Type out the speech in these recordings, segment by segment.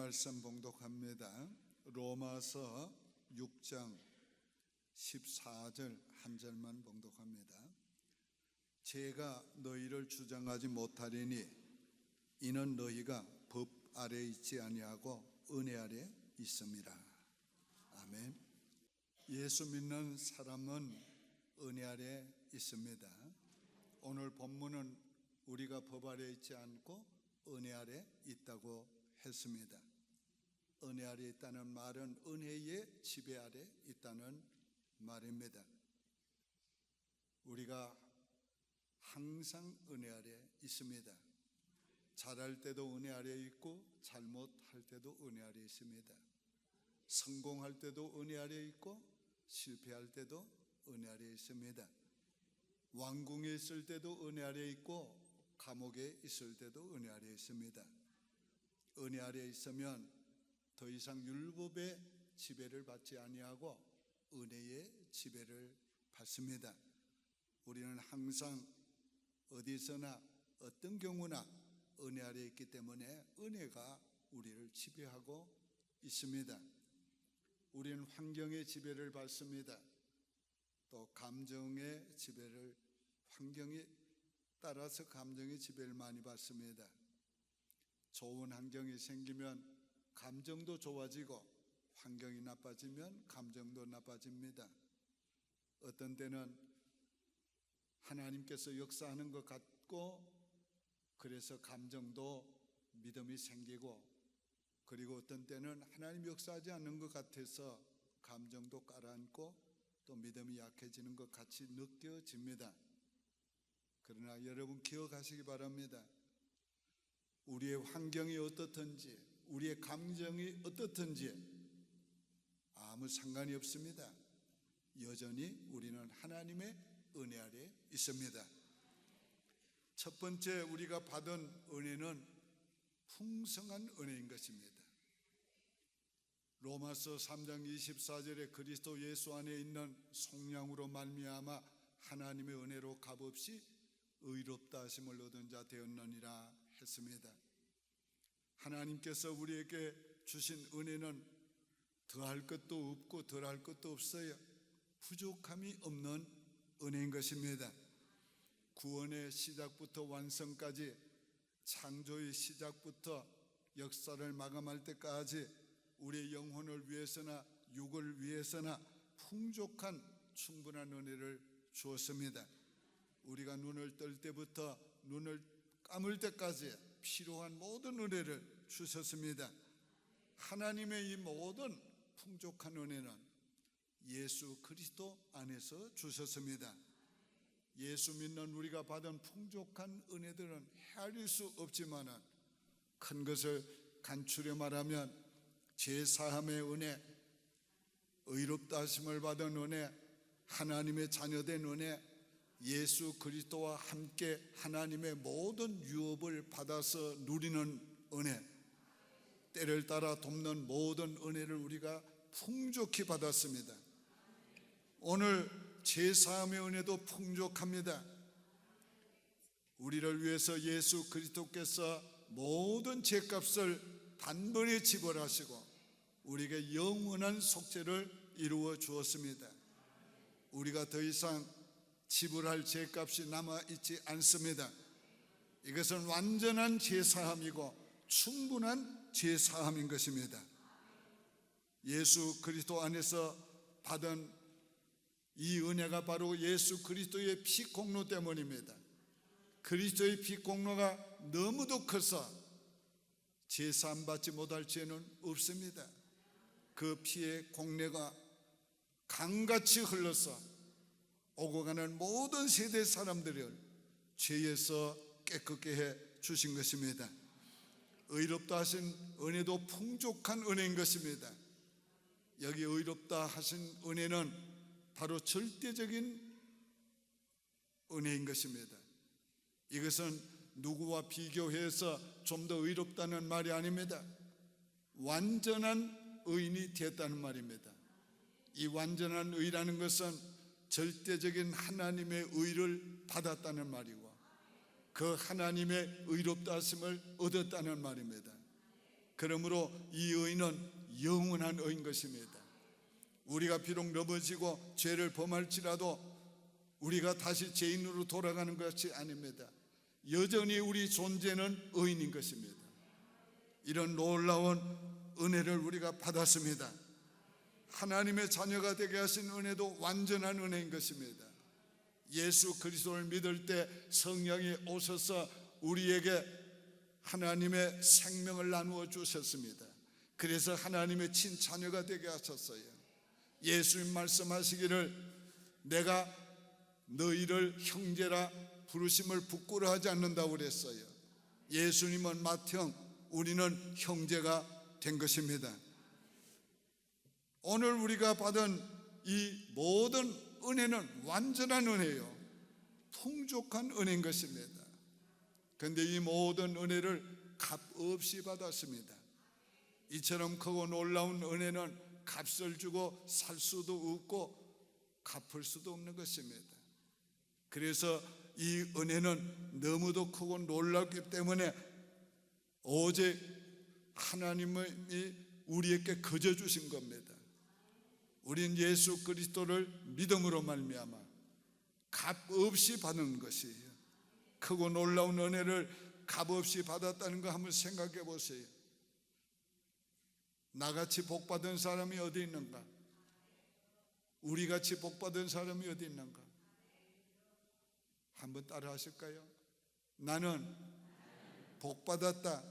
말씀 봉독합니다. 로마서 6장 14절 한 절만 봉독합니다. 제가 너희를 주장하지 못하리니 이는 너희가 법 아래 있지 아니하고 은혜 아래 있음이라. 아멘. 예수 믿는 사람은 은혜 아래 있습니다. 오늘 본문은 우리가 법 아래 있지 않고 은혜 아래 있다고 했습니다. 은혜 아래 있다는 말은 은혜의 지배 아래 있다는 말입니다. 우리가 항상 은혜 아래 있습니다. 잘할 때도 은혜 아래 있고 잘못할 때도 은혜 아래 있습니다. 성공할 때도 은혜 아래 있고 실패할 때도 은혜 아래 있습니다. 왕궁에 있을 때도 은혜 아래 있고 감옥에 있을 때도 은혜 아래 있습니다. 은혜 아래 있으면 더 이상 율법의 지배를 받지 아니하고 은혜의 지배를 받습니다. 우리는 항상 어디서나 어떤 경우나 은혜 아래 있기 때문에 은혜가 우리를 지배하고 있습니다. 우리는 환경의 지배를 받습니다. 또 감정의 지배를, 환경에 따라서 감정의 지배를 많이 받습니다. 좋은 환경이 생기면 감정도 좋아지고 환경이 나빠지면 감정도 나빠집니다. 어떤 때는 하나님께서 역사하는 것 같고 그래서 감정도 믿음이 생기고, 그리고 어떤 때는 하나님 역사하지 않는 것 같아서 감정도 가라앉고 또 믿음이 약해지는 것 같이 느껴집니다. 그러나 여러분 기억하시기 바랍니다. 우리의 환경이 어떻든지 우리의 감정이 어떻든지 아무 상관이 없습니다. 여전히 우리는 하나님의 은혜 아래 있습니다. 첫 번째 우리가 받은 은혜는 풍성한 은혜인 것입니다. 로마서 3장 24절에 그리스도 예수 안에 있는 속량으로 말미암아 하나님의 은혜로 값없이 의롭다 하심을 얻은 자 되었느니라 했습니다. 하나님께서 우리에게 주신 은혜는 더할 것도 없고 덜할 것도 없어요. 부족함이 없는 은혜인 것입니다. 구원의 시작부터 완성까지, 창조의 시작부터 역사를 마감할 때까지 우리의 영혼을 위해서나 육을 위해서나 풍족한 충분한 은혜를 주었습니다. 우리가 눈을 뜰 때부터 눈을 감을 때까지 필요한 모든 은혜를 주셨습니다. 하나님의 이 모든 풍족한 은혜는 예수 그리스도 안에서 주셨습니다. 예수 믿는 우리가 받은 풍족한 은혜들은 헤아릴 수 없지만 큰 것을 간추려 말하면 제사함의 은혜, 의롭다 하심을 받은 은혜, 하나님의 자녀된 은혜, 예수 그리스도와 함께 하나님의 모든 유업을 받아서 누리는 은혜, 때를 따라 돕는 모든 은혜를 우리가 풍족히 받았습니다. 오늘 제사함의 은혜도 풍족합니다. 우리를 위해서 예수 그리스도께서 모든 죄값을 단번에 지불하시고 우리에게 영원한 속죄를 이루어 주었습니다. 우리가 더 이상 지불할 죄값이 남아있지 않습니다. 이것은 완전한 제사함이고 충분한 제사함인 것입니다. 예수 그리스도 안에서 받은 이 은혜가 바로 예수 그리스도의 피 공로 때문입니다. 그리스도의 피 공로가 너무도 커서 제사함 받지 못할 죄는 없습니다. 그 피의 공로가 강같이 흘러서 오고 가는 모든 세대 사람들을 죄에서 깨끗게 해 주신 것입니다. 의롭다 하신 은혜도 풍족한 은혜인 것입니다. 여기 의롭다 하신 은혜는 바로 절대적인 은혜인 것입니다. 이것은 누구와 비교해서 좀 더 의롭다는 말이 아닙니다. 완전한 의인이 되었다는 말입니다. 이 완전한 의라는 것은 절대적인 하나님의 의를 받았다는 말이고 그 하나님의 의롭다 하심을 얻었다는 말입니다. 그러므로 이 의는 영원한 의인 것입니다. 우리가 비록 넘어지고 죄를 범할지라도 우리가 다시 죄인으로 돌아가는 것이 아닙니다. 여전히 우리 존재는 의인인 것입니다. 이런 놀라운 은혜를 우리가 받았습니다. 하나님의 자녀가 되게 하신 은혜도 완전한 은혜인 것입니다. 예수 그리스도를 믿을 때 성령이 오셔서 우리에게 하나님의 생명을 나누어 주셨습니다. 그래서 하나님의 친자녀가 되게 하셨어요. 예수님 말씀하시기를 내가 너희를 형제라 부르심을 부끄러워하지 않는다고 그랬어요. 예수님은 맏형, 우리는 형제가 된 것입니다. 오늘 우리가 받은 이 모든 은혜는 완전한 은혜요, 풍족한 은혜인 것입니다. 그런데 이 모든 은혜를 값없이 받았습니다. 이처럼 크고 놀라운 은혜는 값을 주고 살 수도 없고 갚을 수도 없는 것입니다. 그래서 이 은혜는 너무도 크고 놀랍기 때문에 오직 하나님이 우리에게 거저 주신 겁니다. 우린 예수 그리스도를 믿음으로 말미암아 값없이 받은 것이에요. 크고 놀라운 은혜를 값없이 받았다는 거 한번 생각해 보세요. 나같이 복받은 사람이 어디 있는가? 우리같이 복받은 사람이 어디 있는가? 한번 따라 하실까요? 나는 복받았다.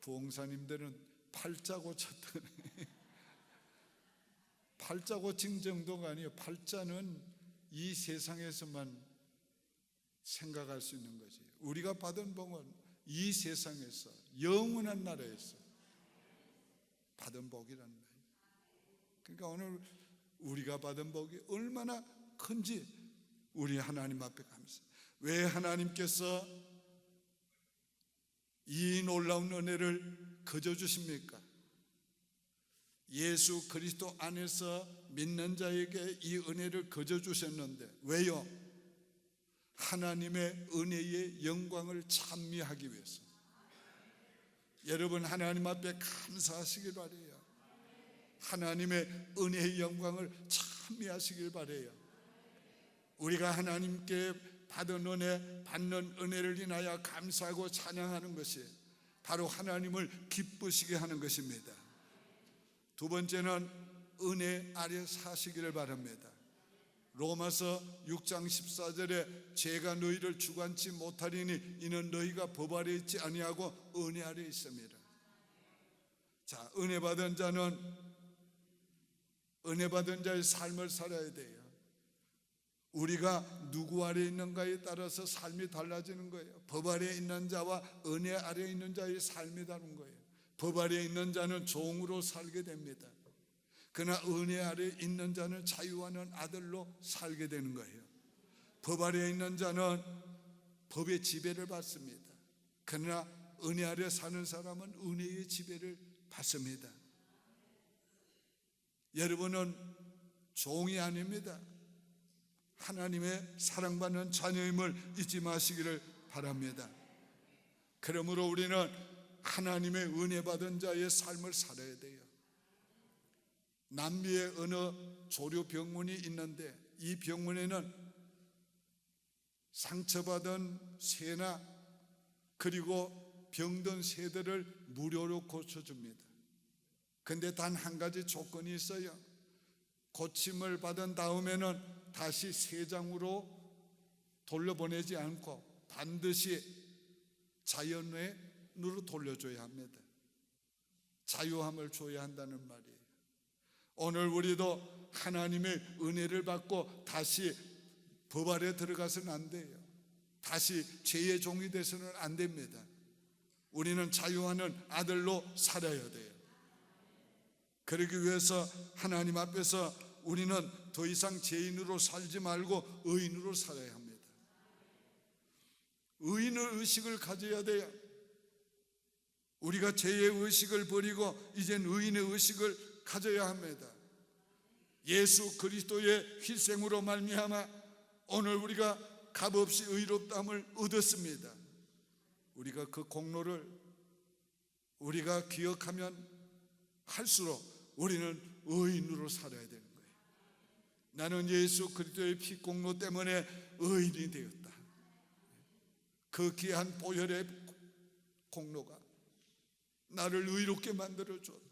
부흥사님들은 팔자 고쳤더니 팔자 고친 정도가 아니에요. 팔자는 이 세상에서만 생각할 수 있는 거지. 우리가 받은 복은 이 세상에서 영원한 나라에서 받은 복이란 말이에요. 그러니까 오늘 우리가 받은 복이 얼마나 큰지 우리 하나님 앞에 감사. 왜 하나님께서 이 놀라운 은혜를 거저 주십니까? 예수 그리스도 안에서 믿는 자에게 이 은혜를 거저 주셨는데 왜요? 하나님의 은혜의 영광을 찬미하기 위해서. 여러분 하나님 앞에 감사하시길 바라요. 하나님의 은혜의 영광을 찬미하시길 바라요. 우리가 하나님께 받은 은혜, 받는 은혜를 인하여 감사하고 찬양하는 것이 바로 하나님을 기쁘시게 하는 것입니다. 두 번째는 은혜 아래 사시기를 바랍니다. 로마서 6장 14절에 죄가 너희를 주관치 못하리니 이는 너희가 법 아래 있지 아니하고 은혜 아래 있습니다. 자, 은혜 받은 자는 은혜 받은 자의 삶을 살아야 돼요. 우리가 누구 아래 있는가에 따라서 삶이 달라지는 거예요. 법 아래 있는 자와 은혜 아래 있는 자의 삶이 다른 거예요. 법 아래 있는 자는 종으로 살게 됩니다. 그러나 은혜 아래 있는 자는 자유하는 아들로 살게 되는 거예요. 법 아래 있는 자는 법의 지배를 받습니다. 그러나 은혜 아래 사는 사람은 은혜의 지배를 받습니다. 여러분은 종이 아닙니다. 하나님의 사랑받는 자녀임을 잊지 마시기를 바랍니다. 그러므로 우리는 하나님의 은혜 받은 자의 삶을 살아야 돼요. 남미의 어느 조류 병원이 있는데 이 병원에는 상처받은 새나 그리고 병든 새들을 무료로 고쳐줍니다. 그런데 단 한 가지 조건이 있어요. 고침을 받은 다음에는 다시 새장으로 돌려보내지 않고 반드시 자연으로 돌려줘야 합니다. 자유함을 줘야 한다는 말이에요. 오늘 우리도 하나님의 은혜를 받고 다시 법 아래 들어가서는 안 돼요. 다시 죄의 종이 돼서는 안 됩니다. 우리는 자유하는 아들로 살아야 돼요. 그러기 위해서 하나님 앞에서 우리는 더 이상 죄인으로 살지 말고 의인으로 살아야 합니다. 의인의 의식을 가져야 돼요. 우리가 죄의 의식을 버리고 이젠 의인의 의식을 가져야 합니다. 예수 그리스도의 희생으로 말미암아 오늘 우리가 값없이 의롭다함을 얻었습니다. 우리가 그 공로를 우리가 기억하면 할수록 우리는 의인으로 살아야 되는 거예요. 나는 예수 그리스도의 피 공로 때문에 의인이 되었다. 그 귀한 보혈의 공로가 나를 의롭게 만들어 주었다.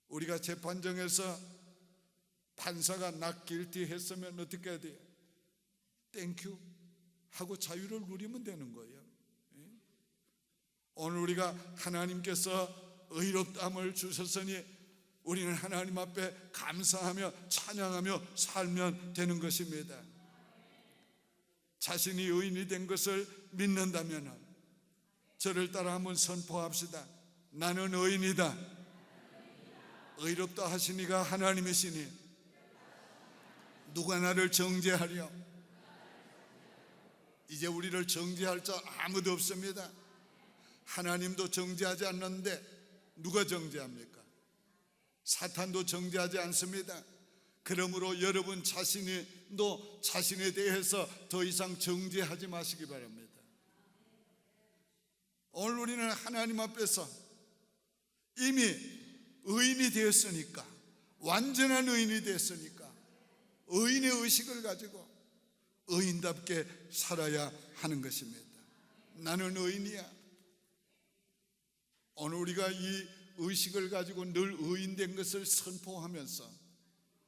우리가 재판정에서 판사가 not guilty 했으면 어떻게 해야 돼요? 땡큐 하고 자유를 누리면 되는 거예요. 오늘 우리가 하나님께서 의롭다함을 주셨으니 우리는 하나님 앞에 감사하며 찬양하며 살면 되는 것입니다. 자신이 의인이 된 것을 믿는다면 저를 따라 한번 선포합시다. 나는 의인이다. 의롭다 하시니가 하나님이시니 누가 나를 정죄하랴? 이제 우리를 정죄할 자 아무도 없습니다. 하나님도 정죄하지 않는데 누가 정죄합니까? 사탄도 정죄하지 않습니다. 그러므로 여러분 자신도 자신에 대해서 더 이상 정죄하지 마시기 바랍니다. 오늘 우리는 하나님 앞에서 이미 의인이 되었으니까, 완전한 의인이 되었으니까 의인의 의식을 가지고 의인답게 살아야 하는 것입니다. 나는 의인이야. 오늘 우리가 이 의식을 가지고 늘 의인된 것을 선포하면서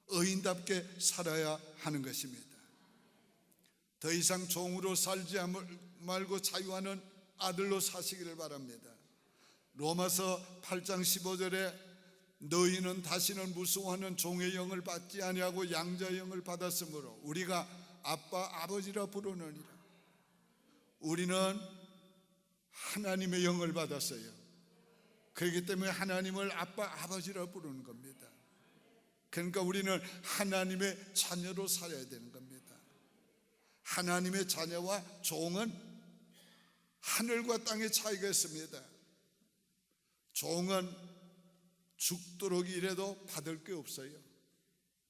의인답게 살아야 하는 것입니다. 더 이상 종으로 살지 말고 자유하는 아들로 사시기를 바랍니다. 로마서 8장 15절에 너희는 다시는 무수하는 종의 영을 받지 아니하고 양자의 영을 받았으므로 우리가 아빠 아버지라 부르느니라. 우리는 하나님의 영을 받았어요. 그렇기 때문에 하나님을 아빠 아버지라 부르는 겁니다. 그러니까 우리는 하나님의 자녀로 살아야 되는 겁니다. 하나님의 자녀와 종은 하늘과 땅의 차이가 있습니다. 종은 죽도록 일해도 받을 게 없어요.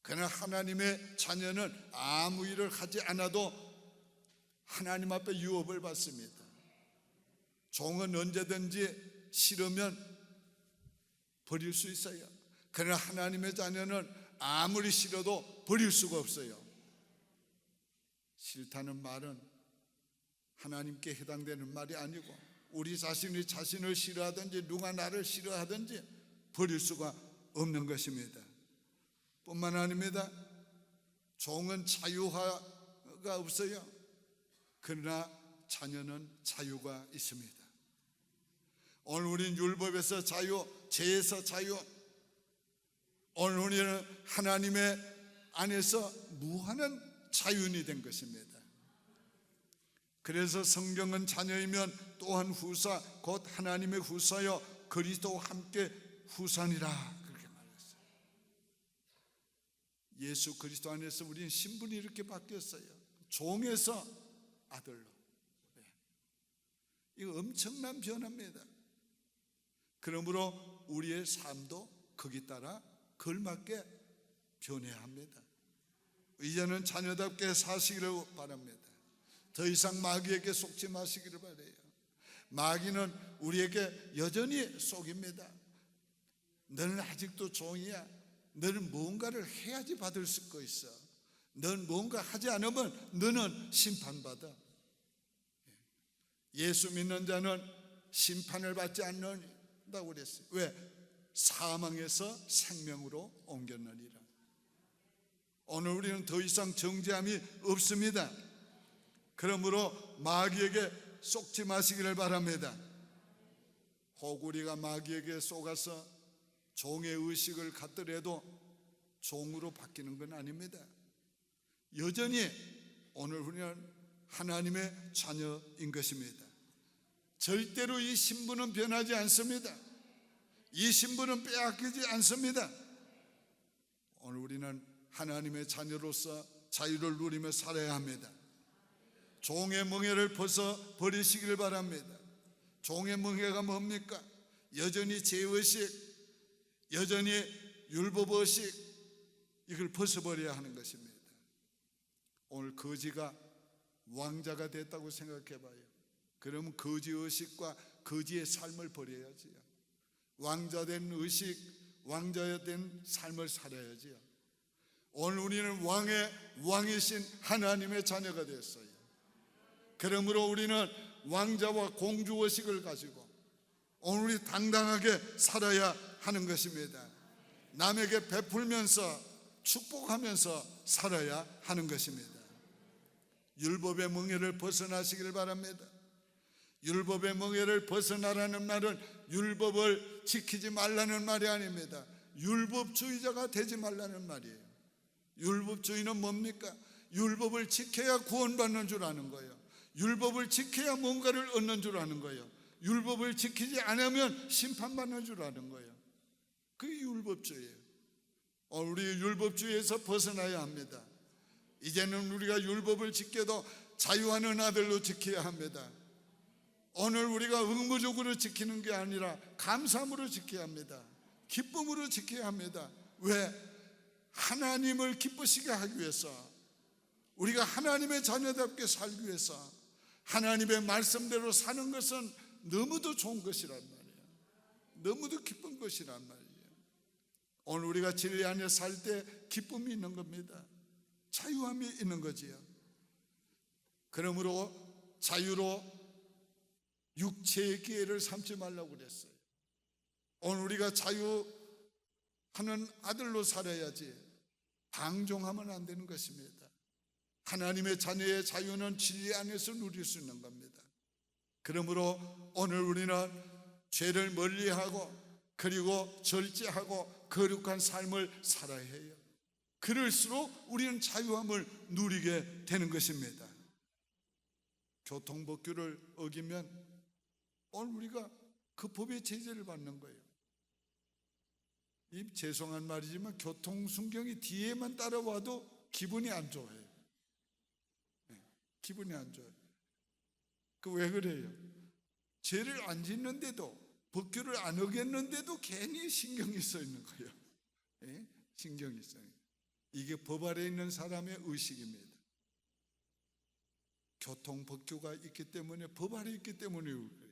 그러나 하나님의 자녀는 아무 일을 하지 않아도 하나님 앞에 유업을 받습니다. 종은 언제든지 싫으면 버릴 수 있어요. 그러나 하나님의 자녀는 아무리 싫어도 버릴 수가 없어요. 싫다는 말은 하나님께 해당되는 말이 아니고 우리 자신이 자신을 싫어하든지 누가 나를 싫어하든지 버릴 수가 없는 것입니다. 뿐만 아닙니다. 종은 자유가 없어요. 그러나 자녀는 자유가 있습니다. 오늘 우리는 율법에서 자유, 죄에서 자유, 오늘 우리는 하나님의 안에서 무한한 자유인이 된 것입니다. 그래서 성경은 자녀이면 또한 후사 곧 하나님의 후사여 그리스도와 함께 후사니라 그렇게 말했어요. 예수 그리스도 안에서 우리는 신분이 이렇게 바뀌었어요. 종에서 아들로. 이거 엄청난 변화입니다. 그러므로 우리의 삶도 거기 따라 걸맞게 변해야 합니다. 이제는 자녀답게 사시기를 바랍니다. 더 이상 마귀에게 속지 마시기를 바라요. 마귀는 우리에게 여전히 속입니다. 너는 아직도 종이야. 너는 뭔가를 해야지 받을 수 있어. 너는 뭔가 하지 않으면 너는 심판받아. 예수 믿는 자는 심판을 받지 않는다고 그랬어요. 왜? 사망에서 생명으로 옮겼느니라. 오늘 우리는 더 이상 정죄함이 없습니다. 그러므로 마귀에게 속지 마시기를 바랍니다. 혹 우리가 마귀에게 속아서 종의 의식을 갖더라도 종으로 바뀌는 건 아닙니다. 여전히 오늘 우리는 하나님의 자녀인 것입니다. 절대로 이 신분은 변하지 않습니다. 이 신분은 빼앗기지 않습니다. 오늘 우리는 하나님의 자녀로서 자유를 누리며 살아야 합니다. 종의 멍에를 벗어 버리시기를 바랍니다. 종의 멍에가 뭡니까? 여전히 죄의식, 여전히 율법의식, 이걸 벗어버려야 하는 것입니다. 오늘 거지가 왕자가 됐다고 생각해 봐요. 그러면 거지 의식과 거지의 삶을 버려야지요. 왕자된 의식, 왕자된 삶을 살아야지요. 오늘 우리는 왕이신 하나님의 자녀가 됐어요. 그러므로 우리는 왕자와 공주 의식을 가지고 오늘 우리 당당하게 살아야 하는 것입니다. 남에게 베풀면서 축복하면서 살아야 하는 것입니다. 율법의 멍에를 벗어나시길 바랍니다. 율법의 멍에를 벗어나라는 말은 율법을 지키지 말라는 말이 아닙니다. 율법주의자가 되지 말라는 말이에요. 율법주의는 뭡니까? 율법을 지켜야 구원받는 줄 아는 거예요. 율법을 지켜야 뭔가를 얻는 줄 아는 거예요. 율법을 지키지 않으면 심판받는 줄 아는 거예요. 그게 율법주의예요. 우리 율법주의에서 벗어나야 합니다. 이제는 우리가 율법을 지켜도 자유하는 아들로 지켜야 합니다. 오늘 우리가 의무적으로 지키는 게 아니라 감사함으로 지켜야 합니다. 기쁨으로 지켜야 합니다. 왜? 하나님을 기쁘시게 하기 위해서, 우리가 하나님의 자녀답게 살기 위해서 하나님의 말씀대로 사는 것은 너무도 좋은 것이란 말이에요. 너무도 기쁜 것이란 말이에요. 오늘 우리가 진리 안에 살 때 기쁨이 있는 겁니다. 자유함이 있는 거지요. 그러므로 자유로 육체의 기회를 삼지 말라고 그랬어요. 오늘 우리가 자유하는 아들로 살아야지 방종하면 안 되는 것입니다. 하나님의 자녀의 자유는 진리 안에서 누릴 수 있는 겁니다. 그러므로 오늘 우리는 죄를 멀리하고 그리고 절제하고 거룩한 삶을 살아야 해요. 그럴수록 우리는 자유함을 누리게 되는 것입니다. 교통법규를 어기면 오늘 우리가 그 법의 제재를 받는 거예요. 이 죄송한 말이지만 교통순경이 뒤에만 따라와도 기분이 안 좋아요. 기분이 안 좋아요. 그 왜 그래요? 죄를 안 짓는데도, 법규를 안 어겼는데도 괜히 신경이 써 있는 거예요. 신경이 써요. 이게 법 아래 있는 사람의 의식입니다. 교통법규가 있기 때문에, 법 아래 있기 때문에 그래요.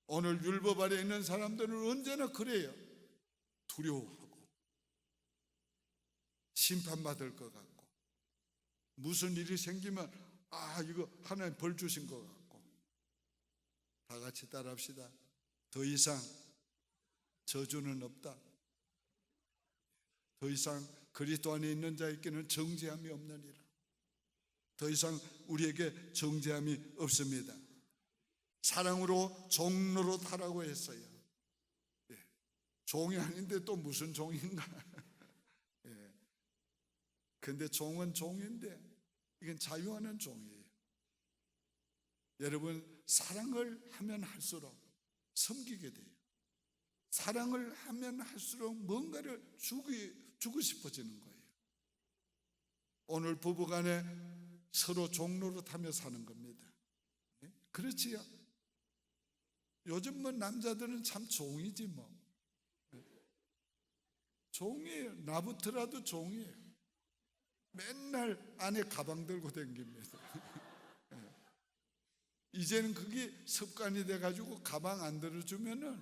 오늘 율법 아래 있는 사람들은 언제나 그래요. 두려워하고 심판받을 것 같고, 무슨 일이 생기면 이거 하나님 벌 주신 것 같고. 다 같이 따라합시다. 더 이상 저주는 없다. 더 이상 그리스도 안에 있는 자에게는 정죄함이 없느니라. 더 이상 우리에게 정죄함이 없습니다. 사랑으로 종로로 타라고 했어요. 종이 아닌데 또 무슨 종인가? 근데 종은 종인데 이건 자유하는 종이에요. 여러분, 사랑을 하면 할수록 섬기게 돼요. 사랑을 하면 할수록 뭔가를 주고 싶어지는 거예요. 오늘 부부간에 서로 종로로 타며 사는 겁니다. 그렇지요? 요즘 뭐 남자들은 참 종이지 뭐. 종이에요. 나부터라도 종이에요. 맨날 안에 가방 들고 다닙니다. 이제는 그게 습관이 돼가지고 가방 안 들어주면은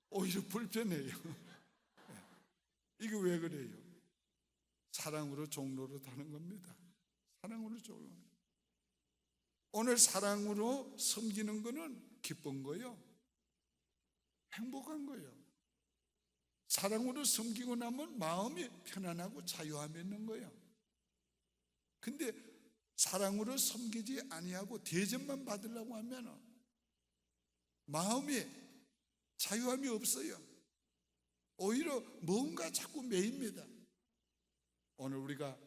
오히려 불편해요. 이게 왜 그래요? 사랑으로 종로로 타는 겁니다. 사랑으로 종로. 오늘 사랑으로 섬기는 거는 기쁜 거예요. 행복한 거예요. 사랑으로 섬기고 나면 마음이 편안하고 자유함이 있는 거예요. 근데 사랑으로 섬기지 아니하고 대접만 받으려고 하면 마음이 자유함이 없어요. 오히려 뭔가 자꾸 매입니다. 오늘 우리가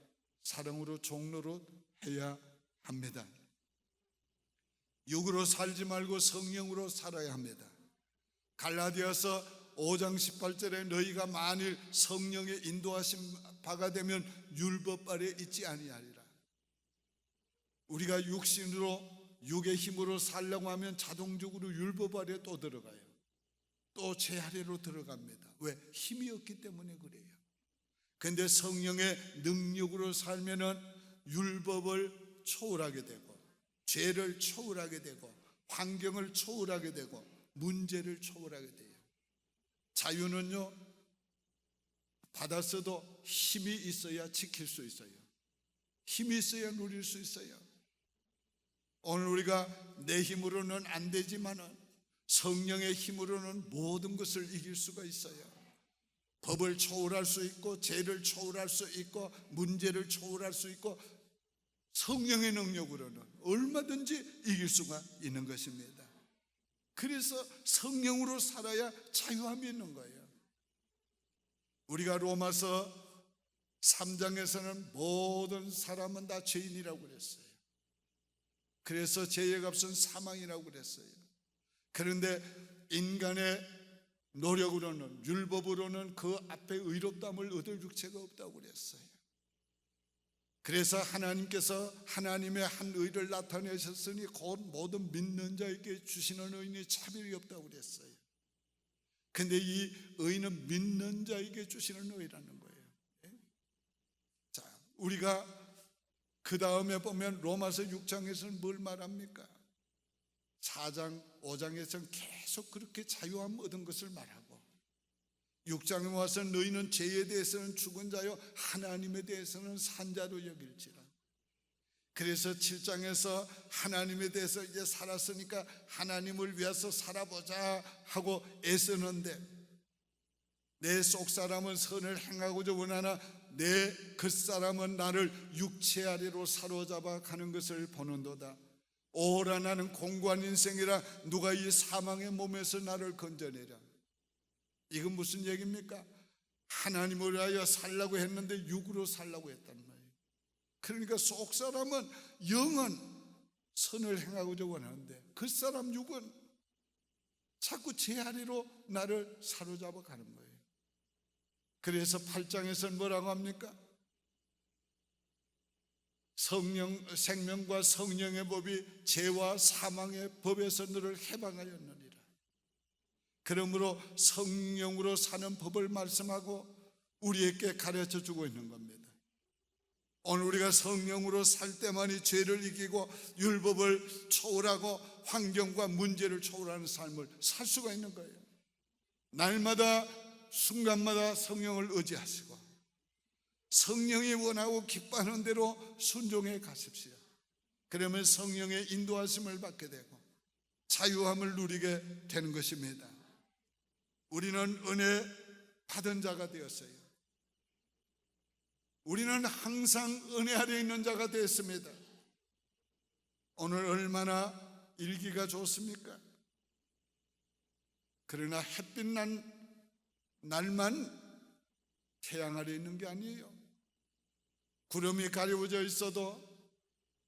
사랑으로 종로로 해야 합니다. 육으로 살지 말고 성령으로 살아야 합니다. 갈라디아서 5장 18절에 너희가 만일 성령의 인도하심 바가 되면 율법 아래 있지 아니하리라. 우리가 육의 힘으로 살려고 하면 자동적으로 율법 아래 또 들어가요. 또 제 아래로 들어갑니다. 왜? 힘이 없기 때문에 그래요. 그런데 성령의 능력으로 살면은 율법을 초월하게 되고 죄를 초월하게 되고 환경을 초월하게 되고 문제를 초월하게 돼요. 자유는요, 받았어도 힘이 있어야 지킬 수 있어요. 힘이 있어야 누릴 수 있어요. 오늘 우리가 내 힘으로는 안 되지만은 성령의 힘으로는 모든 것을 이길 수가 있어요. 법을 초월할 수 있고, 죄를 초월할 수 있고, 문제를 초월할 수 있고, 성령의 능력으로는 얼마든지 이길 수가 있는 것입니다. 그래서 성령으로 살아야 자유함이 있는 거예요. 우리가 로마서 3장에서는 모든 사람은 다 죄인이라고 그랬어요. 그래서 죄의 값은 사망이라고 그랬어요. 그런데 인간의 노력으로는, 율법으로는 그 앞에 의롭다함을 얻을 육체가 없다고 그랬어요. 그래서 하나님께서 하나님의 한 의를 나타내셨으니 곧 모든 믿는 자에게 주시는 의는 차별이 없다고 그랬어요. 근데 이 의는 믿는 자에게 주시는 의라는 거예요. 자, 우리가 그 다음에 보면 로마서 6장에서는 뭘 말합니까? 4장, 5장에서는 계속 그렇게 자유함 얻은 것을 말하고, 6장에 와서 너희는 죄에 대해서는 죽은 자요 하나님에 대해서는 산 자로 여길지라. 그래서 7장에서 하나님에 대해서 이제 살았으니까 하나님을 위해서 살아보자 하고 애쓰는데, 내 속사람은 선을 행하고자 원하나 내 겉사람은 나를 육체 아래로 사로잡아 가는 것을 보는도다. 오라, 나는 공고한 인생이라 누가 이 사망의 몸에서 나를 건져내랴. 이건 무슨 얘기입니까? 하나님을 위하여 살라고 했는데 육으로 살라고 했단 말이에요. 그러니까 속사람은 영은 선을 행하고자 원하는데 겉사람 육은 자꾸 제 아래로 나를 사로잡아 가는 거예요. 그래서 8장에서는 뭐라고 합니까? 생명과 성령의 법이 죄와 사망의 법에서 너를 해방하였느니라. 그러므로 성령으로 사는 법을 말씀하고 우리에게 가르쳐 주고 있는 겁니다. 오늘 우리가 성령으로 살 때만이 죄를 이기고 율법을 초월하고 환경과 문제를 초월하는 삶을 살 수가 있는 거예요. 날마다 순간마다 성령을 의지하시고 성령이 원하고 기뻐하는 대로 순종해 가십시오. 그러면 성령의 인도하심을 받게 되고 자유함을 누리게 되는 것입니다. 우리는 은혜 받은 자가 되었어요. 우리는 항상 은혜 아래 있는 자가 되었습니다. 오늘 얼마나 일기가 좋습니까? 그러나 햇빛 난 날만 태양 아래 있는 게 아니에요. 구름이 가려져 있어도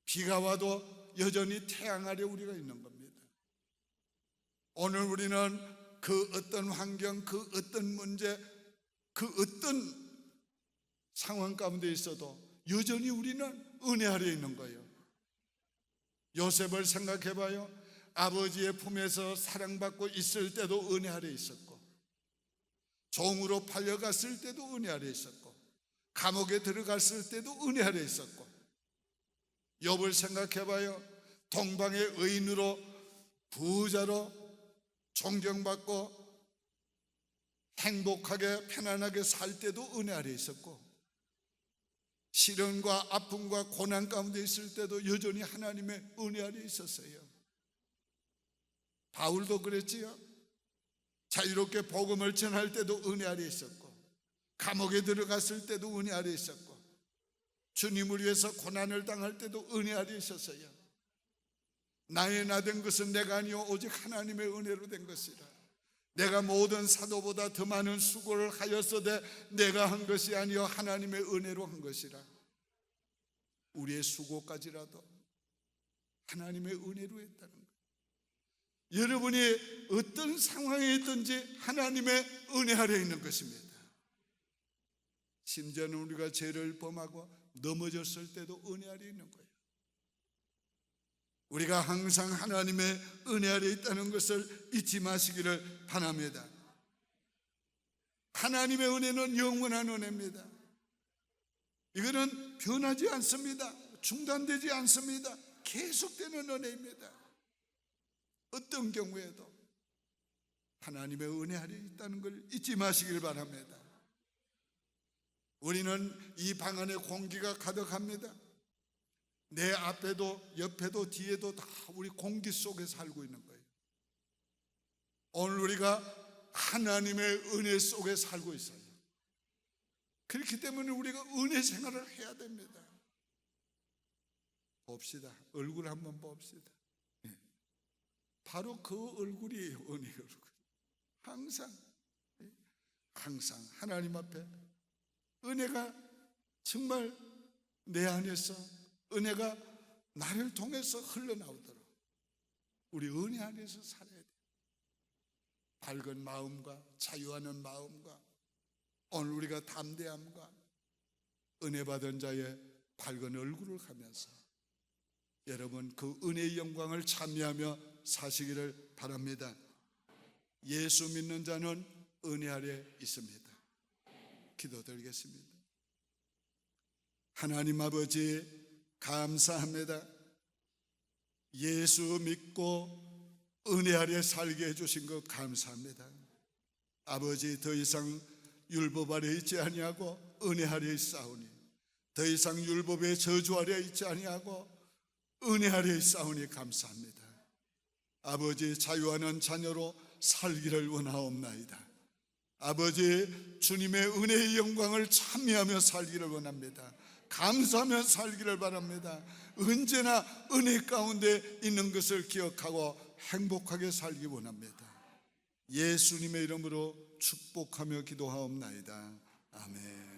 비가 와도 여전히 태양 아래 우리가 있는 겁니다. 오늘 우리는 그 어떤 환경, 그 어떤 문제, 그 어떤 상황 가운데 있어도 여전히 우리는 은혜 아래 있는 거예요. 요셉을 생각해 봐요. 아버지의 품에서 사랑받고 있을 때도 은혜 아래 있었고, 종으로 팔려갔을 때도 은혜 아래 있었고, 감옥에 들어갔을 때도 은혜 아래 있었고, 욥을 생각해 봐요. 동방의 의인으로 부자로 존경받고 행복하게 편안하게 살 때도 은혜 아래 있었고, 시련과 아픔과 고난 가운데 있을 때도 여전히 하나님의 은혜 아래 있었어요. 바울도 그랬지요. 자유롭게 복음을 전할 때도 은혜 아래 있었고, 감옥에 들어갔을 때도 은혜 아래 있었고, 주님을 위해서 고난을 당할 때도 은혜 아래 있었어요. 나의 나 된 것은 내가 아니요 오직 하나님의 은혜로 된 것이라. 내가 모든 사도보다 더 많은 수고를 하였으되 내가 한 것이 아니요 하나님의 은혜로 한 것이라. 우리의 수고까지라도 하나님의 은혜로 했다는 거예요. 여러분이 어떤 상황에 있든지 하나님의 은혜 아래 있는 것입니다. 심지어는 우리가 죄를 범하고 넘어졌을 때도 은혜 아래 있는 거예요. 우리가 항상 하나님의 은혜 아래 있다는 것을 잊지 마시기를 바랍니다. 하나님의 은혜는 영원한 은혜입니다. 이거는 변하지 않습니다. 중단되지 않습니다. 계속되는 은혜입니다. 어떤 경우에도 하나님의 은혜 아래 있다는 걸 잊지 마시길 바랍니다. 우리는 이 방 안에 공기가 가득합니다. 내 앞에도 옆에도 뒤에도 다 우리 공기 속에 살고 있는 거예요. 오늘 우리가 하나님의 은혜 속에 살고 있어요. 그렇기 때문에 우리가 은혜 생활을 해야 됩니다. 봅시다. 얼굴 한번 봅시다. 바로 그 얼굴이에요. 은혜 얼굴. 항상 하나님 앞에 은혜가 정말 내 안에서 은혜가 나를 통해서 흘러나오도록 우리 은혜 안에서 살아야 돼요. 밝은 마음과 자유하는 마음과 오늘 우리가 담대함과 은혜 받은 자의 밝은 얼굴을 가면서 여러분 그 은혜의 영광을 찬미하며 사시기를 바랍니다. 예수 믿는 자는 은혜 아래 있습니다. 기도드리겠습니다. 하나님 아버지 감사합니다. 예수 믿고 은혜 아래 살게 해주신 것 감사합니다. 아버지 더 이상 율법 아래 있지 아니하고 은혜 아래 있사오니 더 이상 율법의 저주 아래 있지 아니하고 은혜 아래 있사오니 감사합니다. 아버지 자유하는 자녀로 살기를 원하옵나이다. 아버지 주님의 은혜의 영광을 찬미하며 살기를 원합니다. 감사하며 살기를 바랍니다. 언제나 은혜 가운데 있는 것을 기억하고 행복하게 살기 원합니다. 예수님의 이름으로 축복하며 기도하옵나이다. 아멘.